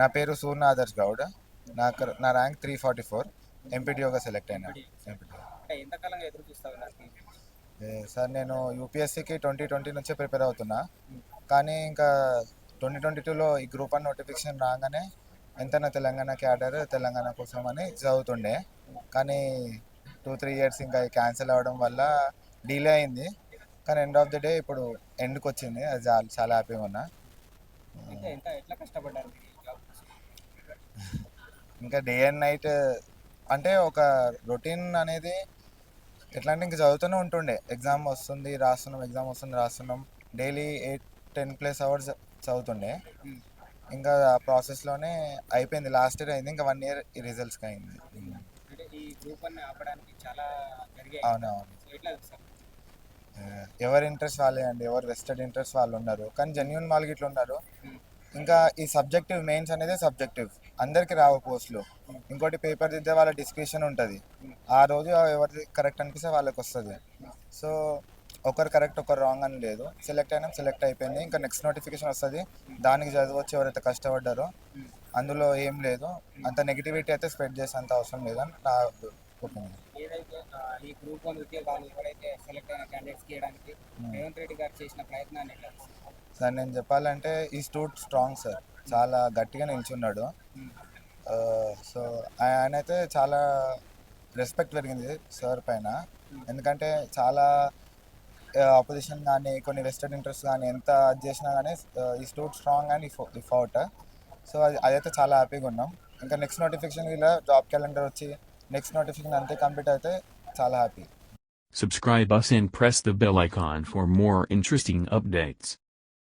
నా పేరు సూర్ణ ఆదర్శ్ గౌడ్. నా ర్యాంక్ 344. ఎంపీటీఓగా సెలెక్ట్ అయినా. ఎంపీటీఓ. అంటే ఎంతకాలంగా ఎదురు చూస్తావు దానికి? సార్ నేను యూపీఎస్సీకి 2020 నుంచే ప్రిపేర్ అవుతున్నా. కానీ ఇంకా 2022లో ఈ గ్రూప్ 1 నోటిఫికేషన్ రాగానే ఎంతైనా తెలంగాణ క్యాడర్ తెలంగాణ కోసం అని చదువుతుండే. కానీ 2-3 ఇయర్స్ ఇంకా క్యాన్సిల్ అవ్వడం వల్ల డిలే అయింది. కానీ ఎండ్ ఆఫ్ ది డే ఇప్పుడు ఎండ్కి వచ్చింది. అది చాలా హ్యాపీగా ఉన్నా. అంటే ఎట్లా కష్టపడ్డారు మీరు ఈ జాబ్ కోసం? ఇంకా డే అండ్ నైట్ అంటే ఒక రొటీన్ అనేది ఎట్లా అంటే ఇంక చదువుతూనే ఉంటుండే. ఎగ్జామ్ వస్తుంది రాస్తున్నాం. డైలీ 8-10+ అవర్స్ చదువుతుండే. ఇంకా ఆ ప్రాసెస్లోనే అయిపోయింది. లాస్ట్ ఇయర్ అయింది. ఇంకా 1 ఇయర్ ఈ రిజల్ట్స్కి అయింది. అంటే ఈ గ్రూప్ వన్ ఆపడానికి చాలా జరిగాయి. అవునవును. సో ఎట్లా చూస్తారు? ఎవరి ఇంట్రెస్ట్ వాళ్ళే అండి. ఎవరు వెస్టెడ్ ఇంట్రెస్ట్ వాళ్ళు ఉన్నారు. కానీ జెన్యున్ వాళ్ళు ఇట్లా ఉన్నారు. ఇంకా ఈ సబ్జెక్టివ్ మెయిన్స్ అనేది సబ్జెక్టివ్ అందరికి రావు పోస్టులు. ఇంకోటి పేపర్ దిద్దే వాళ్ళ డిస్క్రిప్షన్ ఉంటుంది. ఆ రోజు ఎవరిది కరెక్ట్ అనిపిస్తే వాళ్ళకి వస్తుంది. సో ఒకరు కరెక్ట్ ఒకరు రాంగ్ అని లేదు. సెలెక్ట్ అయిపోయింది. ఇంకా నెక్స్ట్ నోటిఫికేషన్ వస్తుంది. దానికి చదవచ్చు ఎవరైతే కష్టపడ్డారో. అందులో ఏం లేదు. అంత నెగిటివిటీ అయితే స్ప్రెడ్ చేసేంత అవసరం లేదని నా ఒపీనియన్. ఏదైతే ఈ గ్రూప్ వన్ ఉద్యోగాలు ఎవరైతే సెలెక్ట్ అయిన క్యాండిడేట్స్కి ఇవ్వడానికి రేవంత్ రెడ్డి గారు చేసిన ప్రయత్నాన్ని ఎట్లా చూస్తారు? సార్ నేను చెప్పాలంటే ఈ స్ట్రాంగ్ సార్. చాలా గట్టిగా నిల్చున్నాడు. సో ఆయన అయితే చాలా రెస్పెక్ట్ పెరిగింది సార్ పైన. ఎందుకంటే చాలా ఆపోజిషన్ కానీ కొన్ని వెస్టర్న్ ఇంట్రెస్ట్ కానీ ఎంత అది చేసినా కానీ ఈ స్ట్రాంగ్ అండ్ ఈ ఫౌట్. సో అదైతే చాలా హ్యాపీగా ఉన్నాం. ఇంకా నెక్స్ట్ నోటిఫికేషన్ ఇలా జాబ్ క్యాలెండర్ వచ్చి నెక్స్ట్ నోటిఫికేషన్ అంతే కంప్లీట్ అయితే చాలా happy. Subscribe us and press the bell icon for more interesting updates.